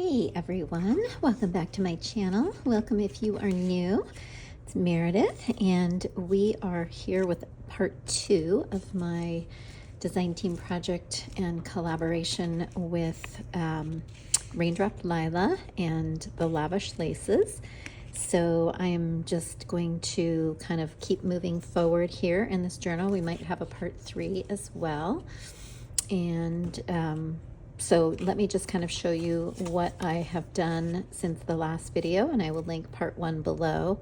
Hey everyone, welcome back to my channel. Welcome if you are new. It's Meredith and we are here with part 2 of my design team project and collaboration with Raindrop Lila and the Lavish Laces. So I am just going to kind of keep moving forward here in this journal. We might have a part 3 as well. And so let me just kind of show you what I have done since the last video, and I will link part 1 below.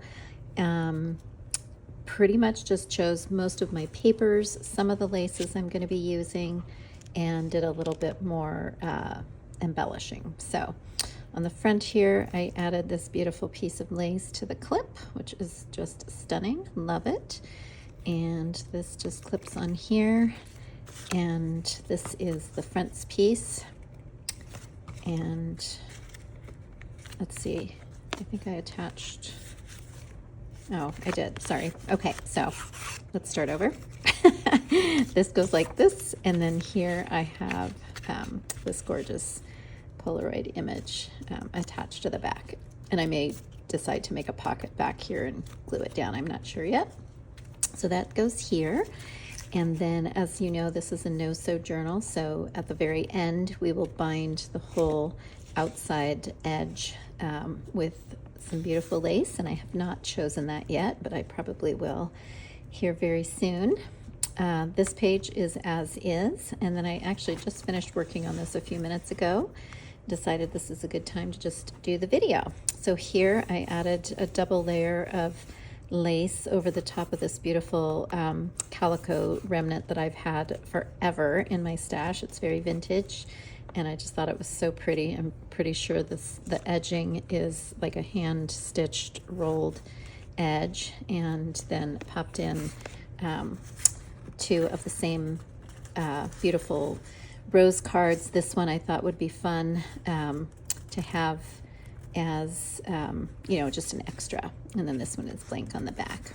Pretty much just chose most of my papers, some of the laces I'm going to be using, and did a little bit more embellishing. So on the front here, I added this beautiful piece of lace to the clip, which is just stunning. Love it. And this just clips on here. And this is the fronts piece. And let's see, I think I attached, oh, I did, sorry. Okay, so let's start over. This goes like this, and then here I have this gorgeous Polaroid image attached to the back. And I may decide to make a pocket back here and glue it down, I'm not sure yet. So that goes here. And then, as you know, this is a no-sew journal, so at the very end we will bind the whole outside edge with some beautiful lace, and I have not chosen that yet, but I probably will here very soon. This page is as is, and then I actually just finished working on this a few minutes ago. Decided this is a good time to just do the video. So here I added a double layer of lace over the top of this beautiful calico remnant that I've had forever in my stash. It's very vintage, and I just thought it was so pretty. I'm pretty sure the edging is like a hand-stitched rolled edge, and then popped in 2 of the same beautiful rose cards. This one I thought would be fun to have as you know, just an extra, and then this one is blank on the back.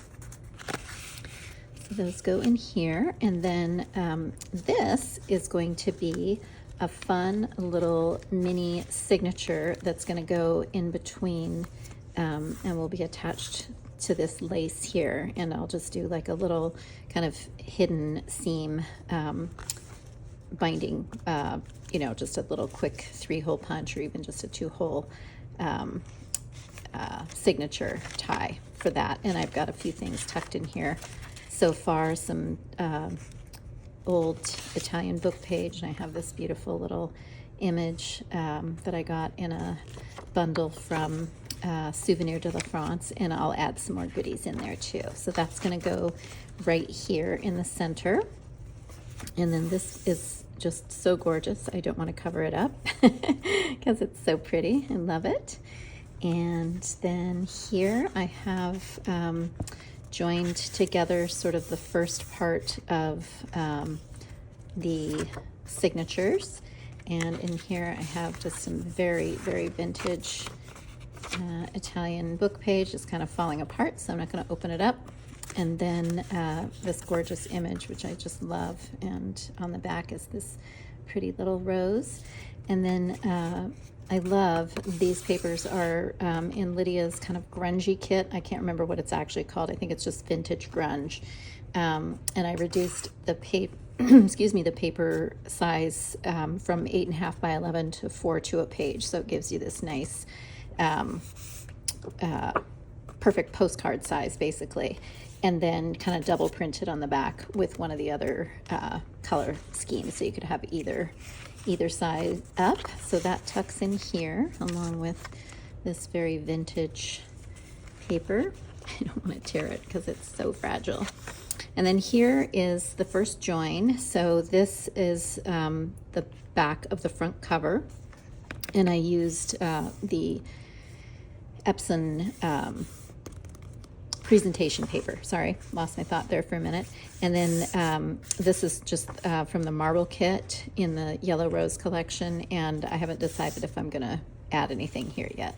So those go in here, and then this is going to be a fun little mini signature that's going to go in between and will be attached to this lace here, and I'll just do like a little kind of hidden seam binding, you know, just a little quick 3-hole punch, or even just a 2-hole signature tie for that. And I've got a few things tucked in here so far, some old Italian book page, and I have this beautiful little image that I got in a bundle from Souvenir de la France, and I'll add some more goodies in there too. So that's going to go right here in the center. And then this is just so gorgeous. I don't want to cover it up because it's so pretty. I love it. And then here I have joined together sort of the first part of the signatures. And in here I have just some very, very vintage Italian book page. It's kind of falling apart, so I'm not going to open it up. And then this gorgeous image, which I just love, and on the back is this pretty little rose. And then I love these papers are in Lydia's kind of grungy kit. I can't remember what it's actually called. I think it's just vintage grunge. And I reduced the paper, excuse me, the paper size from 8.5 by 11 to 4 to a page. So it gives you this nice, perfect postcard size, basically. And then kind of double printed on the back with one of the other color schemes, so you could have either side up. So that tucks in here along with this very vintage paper. I don't want to tear it because it's so fragile. And then here is the first join. So this is the back of the front cover, and I used the Epson presentation paper. Sorry, lost my thought there for a minute. And then this is just from the marble kit in the Yellow Rose collection, and I haven't decided if I'm going to add anything here yet.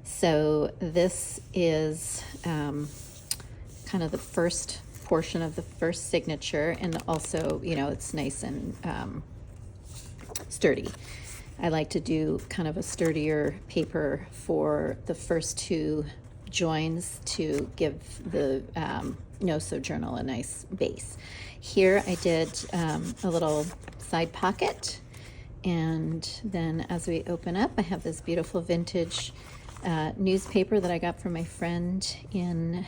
So this is kind of the first portion of the first signature, and also, you know, it's nice and sturdy. I like to do kind of a sturdier paper for the first two joins to give the no-sew journal a nice base. Here I did a little side pocket, and then as we open up, I have this beautiful vintage newspaper that I got from my friend in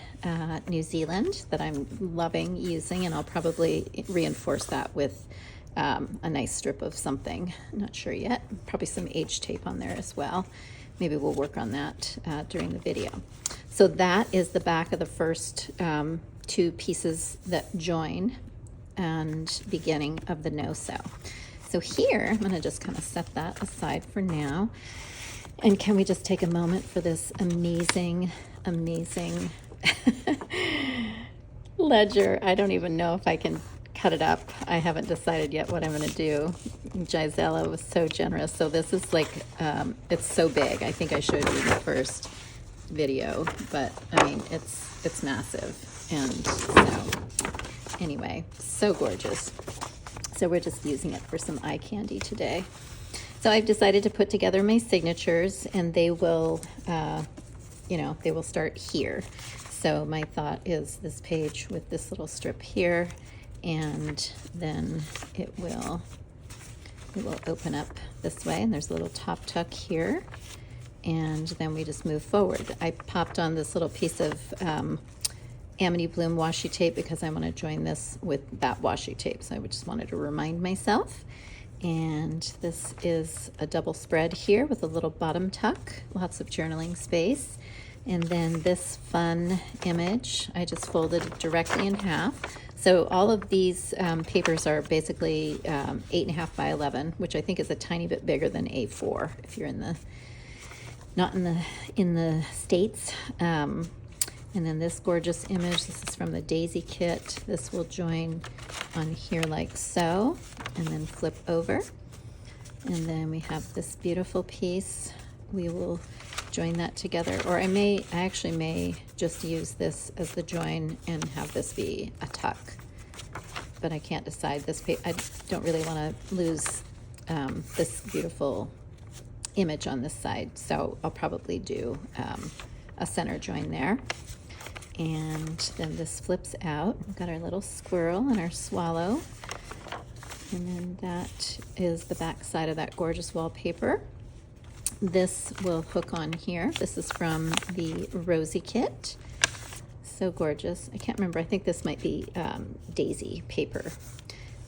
New Zealand that I'm loving using, and I'll probably reinforce that with a nice strip of something. I'm not sure yet. Probably some age tape on there as well. Maybe we'll work on that during the video. So that is the back of the first two pieces that join and beginning of the no-sew. So here, I'm going to just kind of set that aside for now. And can we just take a moment for this amazing, amazing ledger? I don't even know if I can cut it up. I haven't decided yet what I'm going to do. Gisela was so generous. So this is like, it's so big. I think I showed you in the first video, but I mean, it's massive. And so anyway, so gorgeous. So we're just using it for some eye candy today. So I've decided to put together my signatures, and they will, they will start here. So my thought is this page with this little strip here, and then it will open up this way, and there's a little top tuck here, and then we just move forward. I popped on this little piece of Amity Bloom washi tape because I want to join this with that washi tape, so I just wanted to remind myself. And this is a double spread here with a little bottom tuck, lots of journaling space. And then this fun image, I just folded directly in half. So all of these papers are basically 8.5 by 11, which I think is a tiny bit bigger than A4 if you're not in the States. And then this gorgeous image, this is from the Daisy kit. This will join on here like so, and then flip over. And then we have this beautiful piece. We will join that together, or I actually may just use this as the join and have this be a tuck. But I can't decide. I don't really want to lose this beautiful image on this side, so I'll probably do a center join there. And then this flips out. We've got our little squirrel and our swallow. And then that is the back side of that gorgeous wallpaper. This will hook on here. This is from the Rosie kit. So gorgeous. I can't remember. I think this might be Daisy paper,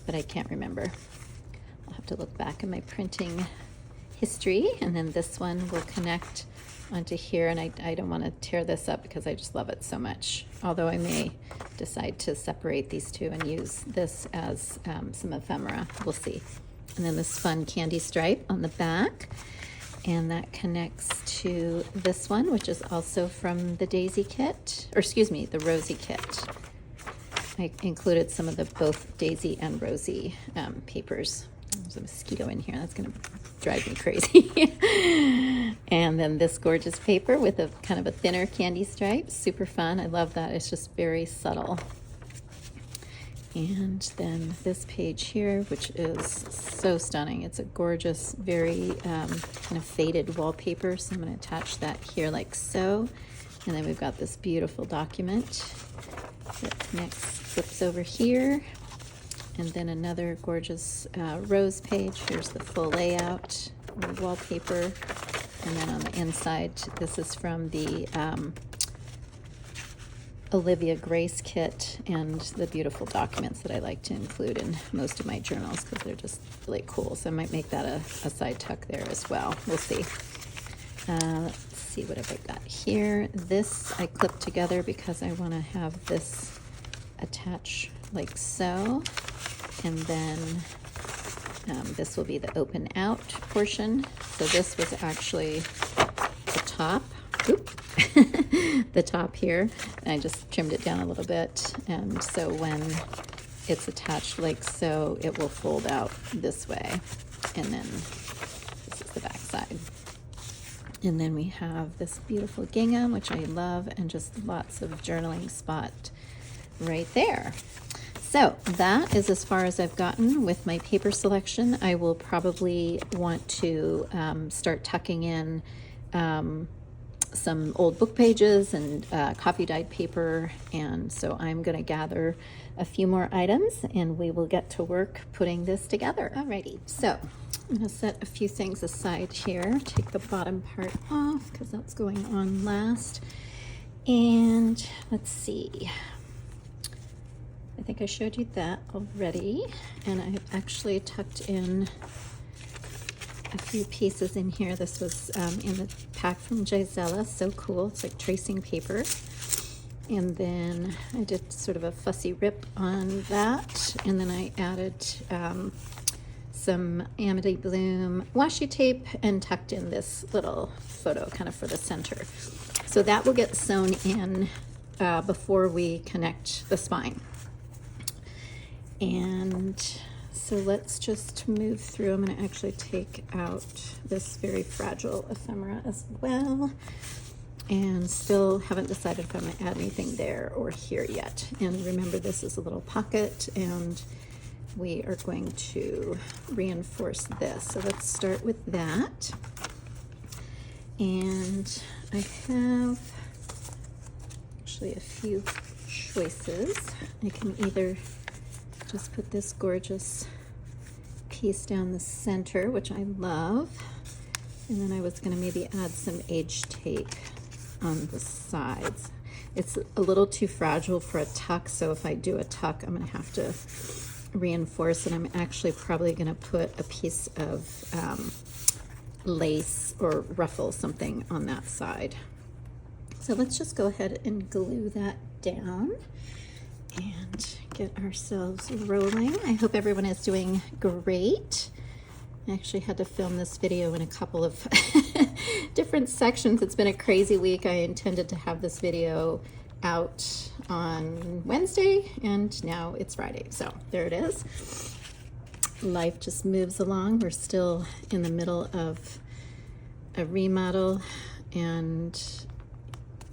but I can't remember. I'll have to look back in my printing history. And then this one will connect onto here, and I don't want to tear this up because I just love it so much, although I may decide to separate these two and use this as some ephemera. We'll see. And then this fun candy stripe on the back, and that connects to this one, which is also from the Daisy kit, or excuse me, the Rosie kit. I included some of the both Daisy and Rosie papers. There's a mosquito in here. That's going to drive me crazy. And then this gorgeous paper with a kind of a thinner candy stripe. Super fun. I love that. It's just very subtle. And then this page here, which is so stunning. It's a gorgeous, very kind of faded wallpaper. So I'm going to attach that here like so. And then we've got this beautiful document that connects, flips over here. And then another gorgeous rose page. Here's the full layout, the wallpaper. And then on the inside, this is from the Olivia Grace kit, and the beautiful documents that I like to include in most of my journals because they're just really cool. So I might make that a side tuck there as well. We'll see. Let's see, what have I got here? This I clipped together because I want to have this attach like so. And then this will be the open out portion. So this was actually the top, the top here. And I just trimmed it down a little bit. And so when it's attached like so, it will fold out this way. And then this is the back side. And then we have this beautiful gingham, which I love, and just lots of journaling spot right there. So that is as far as I've gotten with my paper selection. I will probably want to start tucking in some old book pages and coffee dyed paper, and so I'm going to gather a few more items and we will get to work putting this together. Alrighty, so I'm going to set a few things aside here, take the bottom part off because that's going on last. And let's see, I think I showed you that already, and I have actually tucked in a few pieces in here. This was in the pack from Gisela, so cool, it's like tracing paper. And then I did sort of a fussy rip on that, and then I added some Amity Bloom washi tape and tucked in this little photo kind of for the center. So that will get sewn in before we connect the spine. And so let's just move through. I'm going to actually take out this very fragile ephemera as well. And still haven't decided if I'm going to add anything there or here yet. And remember, this is a little pocket, and we are going to reinforce this. So let's start with that. And I have actually a few choices. I can either just put this gorgeous piece down the center, which I love, and then I was going to maybe add some age tape on the sides. It's a little too fragile for a tuck, so if I do a tuck, I'm going to have to reinforce, and I'm actually probably going to put a piece of lace or ruffle, something on that side. So let's just go ahead and glue that down and get ourselves rolling. I hope everyone is doing great. I actually had to film this video in a couple of different sections. It's been a crazy week. I intended to have this video out on Wednesday, and now it's Friday. So there it is. Life just moves along. We're still in the middle of a remodel, and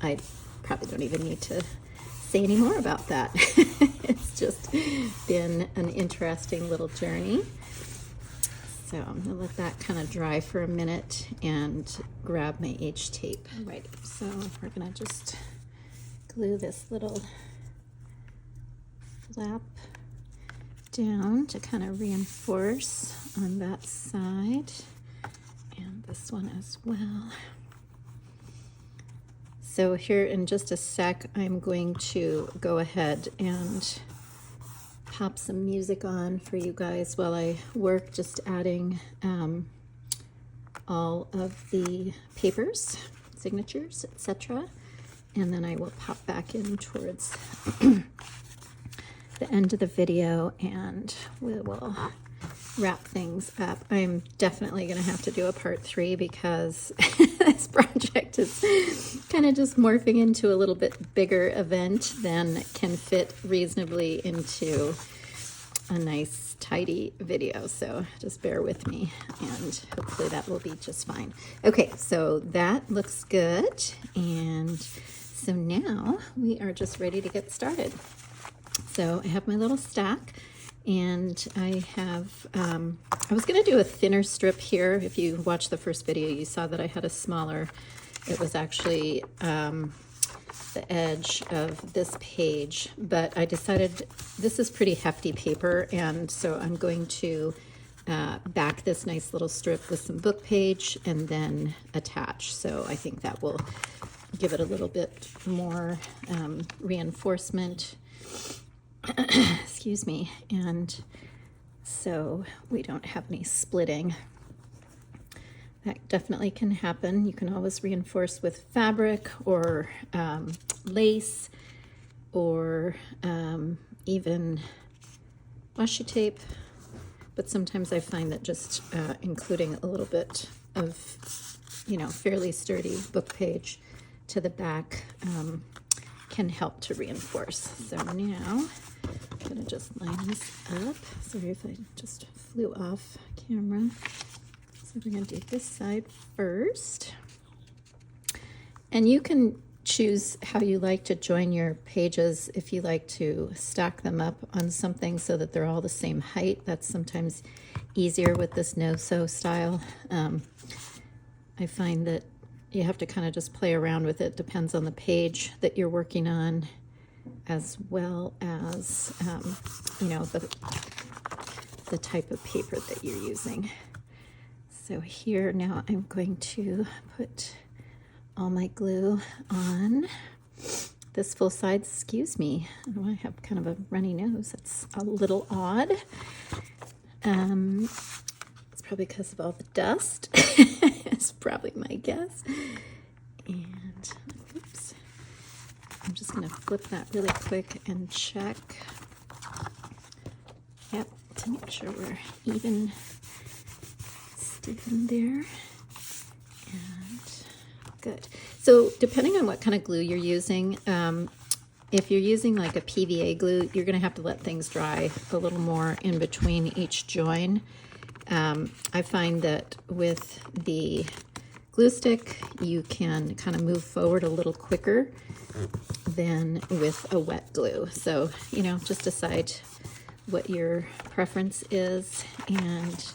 I probably don't even need to say any more about that. It's just been an interesting little journey. So I'm gonna let that kind of dry for a minute and grab my H tape. Alrighty, so we're gonna just glue this little flap down to kind of reinforce on that side, and this one as well. So here in just a sec, I'm going to go ahead and pop some music on for you guys while I work, just adding all of the papers, signatures, etc. And then I will pop back in towards the end of the video and we will wrap things up. I'm definitely going to have to do a part 3 because this project is kind of just morphing into a little bit bigger event than can fit reasonably into a nice tidy video. So just bear with me and hopefully that will be just fine. Okay, so that looks good. And so now we are just ready to get started. So I have my little stack. And I have, I was going to do a thinner strip here. If you watched the first video, you saw that I had a smaller, it was actually the edge of this page, but I decided this is pretty hefty paper, and so I'm going to back this nice little strip with some book page and then attach. So I think that will give it a little bit more reinforcement. Excuse me, and so we don't have any splitting. That definitely can happen. You can always reinforce with fabric or lace or even washi tape, but sometimes I find that just including a little bit of, you know, fairly sturdy book page to the back can help to reinforce. So now I'm gonna just line this up. Sorry if I just flew off camera. So we're gonna do this side first. And you can choose how you like to join your pages. If you like to stack them up on something so that they're all the same height, that's sometimes easier with this no-sew style. I find that you have to kind of just play around with it. Depends on the page that you're working on, as well as, you know, the type of paper that you're using. So here now I'm going to put all my glue on this full size. Excuse me, I have kind of a runny nose. It's a little odd. It's probably because of all the dust. It's probably my guess. And oops, I'm just going to flip that really quick and check. Yep, to make sure we're even Stephen there. And good. So depending on what kind of glue you're using, if you're using like a PVA glue, you're going to have to let things dry a little more in between each join. I find that with the glue stick, you can kind of move forward a little quicker than with a wet glue. So, you know, just decide what your preference is and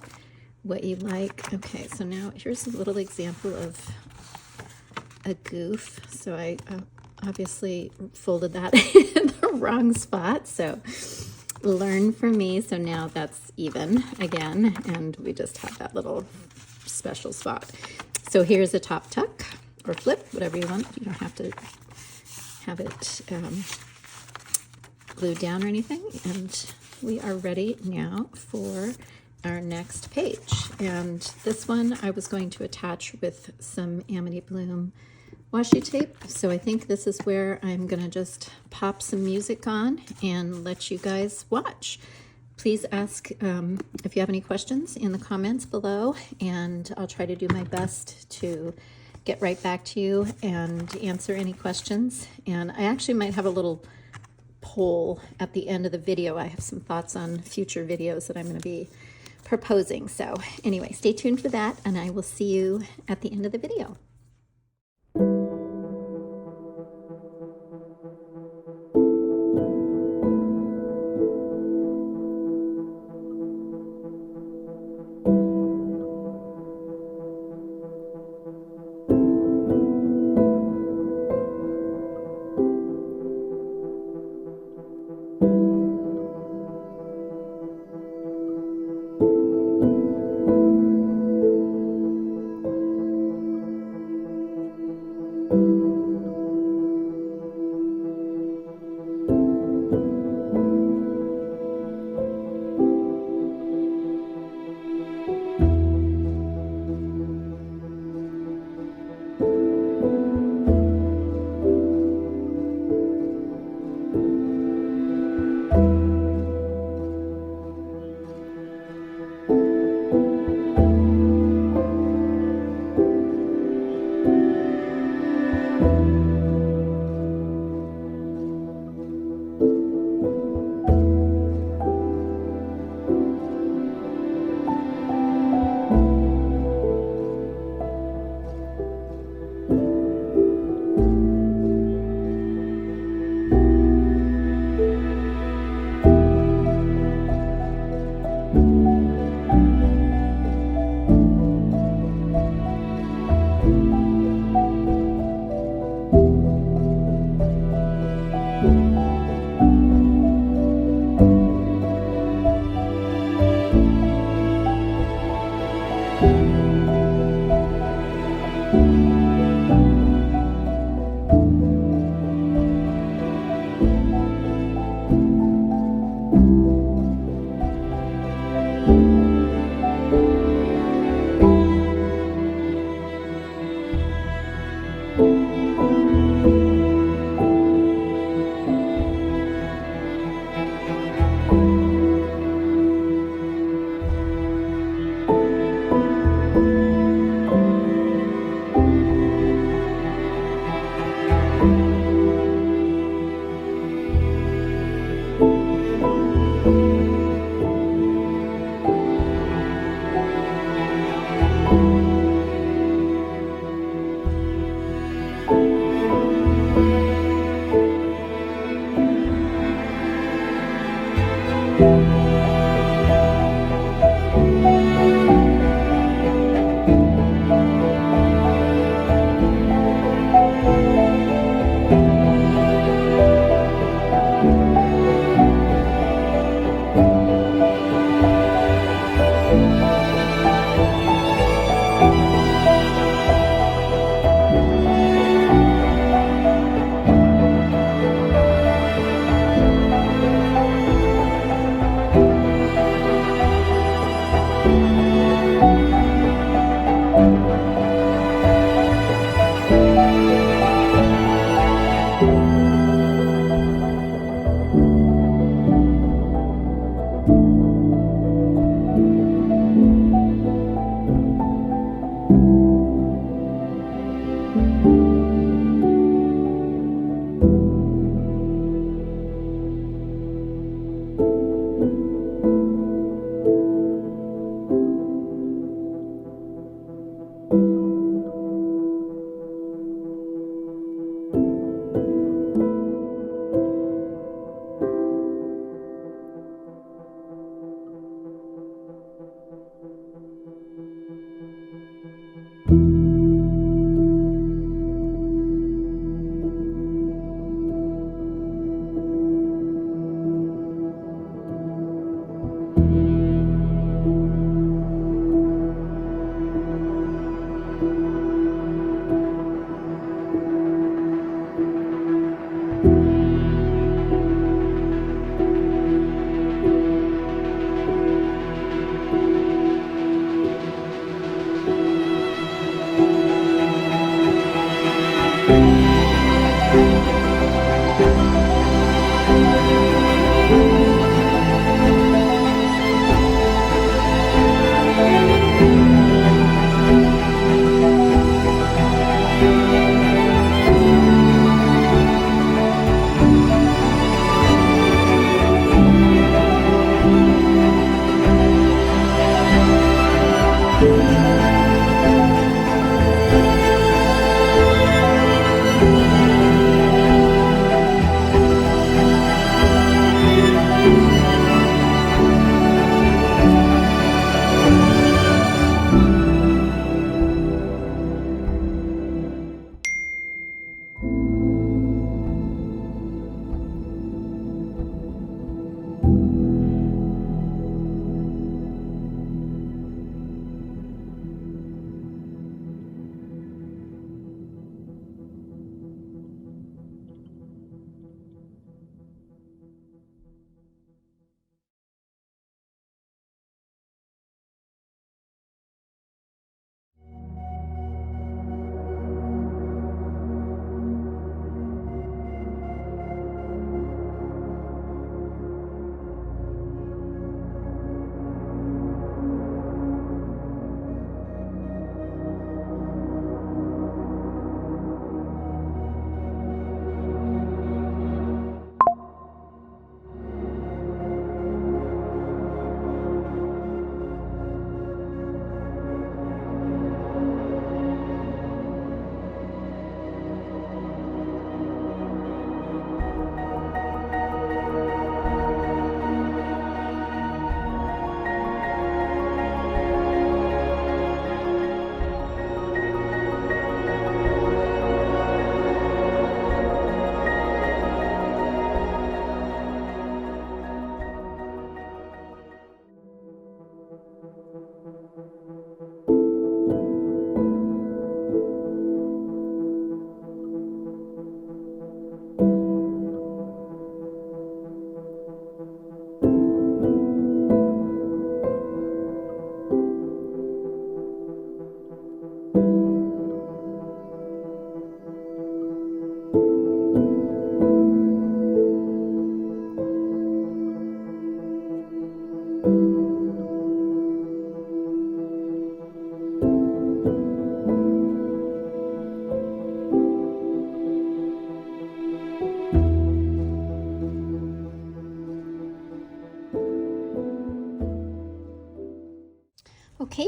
what you like. Okay, so now here's a little example of a goof. So I obviously folded that in the wrong spot, so learn from me. So now that's even again, and we just have that little special spot. So here's a top tuck or flip, whatever you want. You don't have to have it glued down or anything. And we are ready now for our next page. And this one I was going to attach with some Amity Bloom washi tape. So I think this is where I'm gonna just pop some music on and let you guys watch. Please ask if you have any questions in the comments below, and I'll try to do my best to get right back to you and answer any questions. And I actually might have a little poll at the end of the video. I have some thoughts on future videos that I'm going to be proposing. So anyway, stay tuned for that, and I will see you at the end of the video.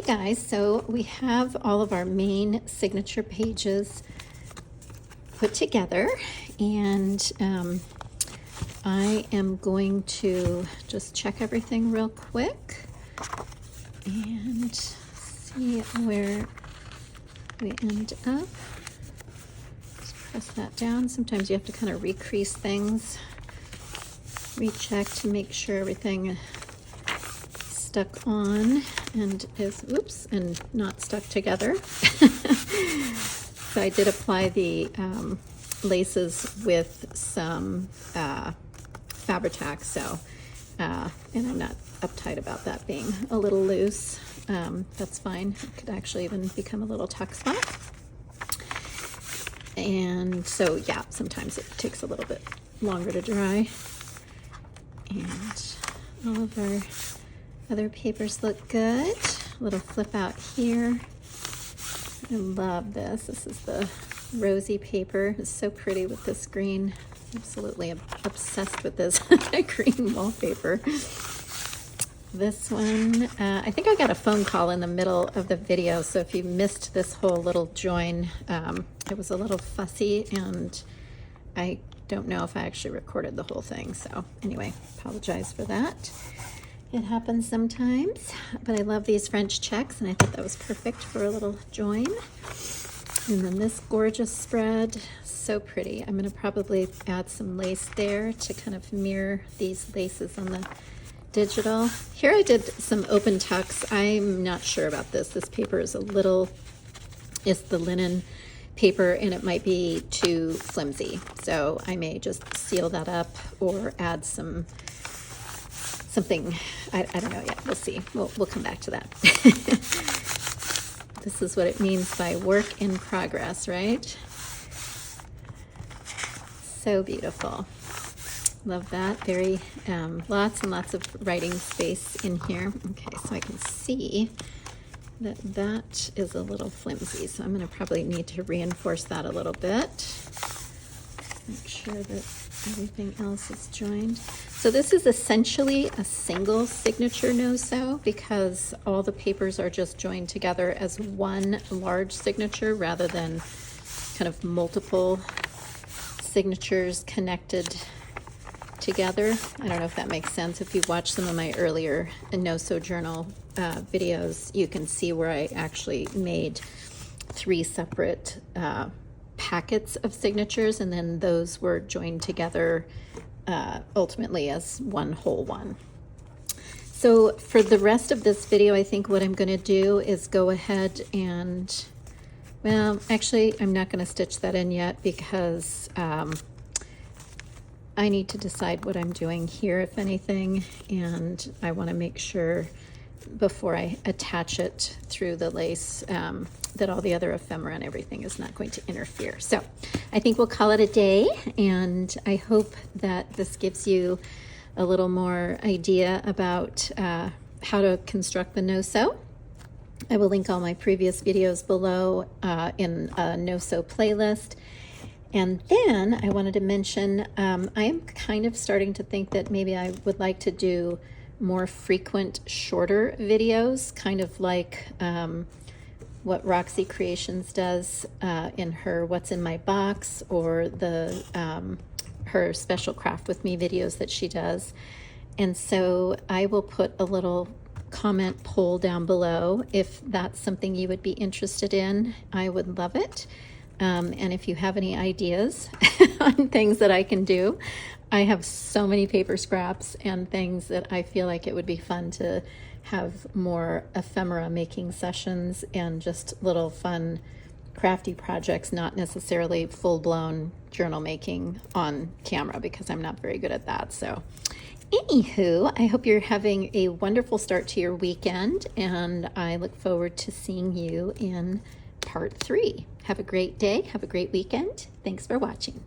guys, so we have all of our main signature pages put together, and I am going to just check everything real quick and see where we end up. Just press that down. Sometimes you have to kind of recrease things, recheck to make sure everything stuck on and is, oops, and not stuck together. So I did apply the laces with some Fabri-Tac, so, and I'm not uptight about that being a little loose. That's fine. It could actually even become a little tuck spot. And so, yeah, sometimes it takes a little bit longer to dry. And all of our other papers look good. A little flip out here. I love this. This is the rosy paper. It's so pretty with this green. Absolutely obsessed with this green wallpaper. This one, I think I got a phone call in the middle of the video, so if you missed this whole little join, it was a little fussy, and I don't know if I actually recorded the whole thing. So anyway, apologize for that. It happens sometimes, but I love these French checks, and I thought that was perfect for a little join. And then this gorgeous spread, so pretty. I'm going to probably add some lace there to kind of mirror these laces on the digital. Here I did some open tucks. I'm not sure about this. This paper is it's the linen paper, and it might be too flimsy. So I may just seal that up or add something, I don't know yet. We'll see. We'll come back to that. This is what it means by work in progress, right? So beautiful. Love that. Very, lots and lots of writing space in here. Okay, so I can see that that is a little flimsy, so I'm going to probably need to reinforce that a little bit. Make sure that everything else is joined. So this is essentially a single signature no-sew because all the papers are just joined together as one large signature rather than kind of multiple signatures connected together. I don't know if that makes sense. If you watch some of my earlier no-sew journal videos, you can see where I actually made 3 separate packets of signatures, and then those were joined together ultimately as one whole one. So for the rest of this video, I think what I'm going to do is go ahead and, well, actually, I'm not going to stitch that in yet because I need to decide what I'm doing here, if anything, and I want to make sure before I attach it through the lace that all the other ephemera and everything is not going to interfere. So I think we'll call it a day, and I hope that this gives you a little more idea about how to construct the no-sew. I will link all my previous videos below in a no-sew playlist. And then I wanted to mention, I am kind of starting to think that maybe I would like to do more frequent, shorter videos, kind of like what Roxy Creations does in her What's in My Box, or the her Special Craft with Me videos that she does. And so I will put a little comment poll down below if that's something you would be interested in. I would love it. And if you have any ideas on things that I can do, I have so many paper scraps and things that I feel like it would be fun to have more ephemera making sessions and just little fun crafty projects, not necessarily full-blown journal making on camera because I'm not very good at that. So anywho, I hope you're having a wonderful start to your weekend, and I look forward to seeing you in part 3. Have a great day. Have a great weekend. Thanks for watching.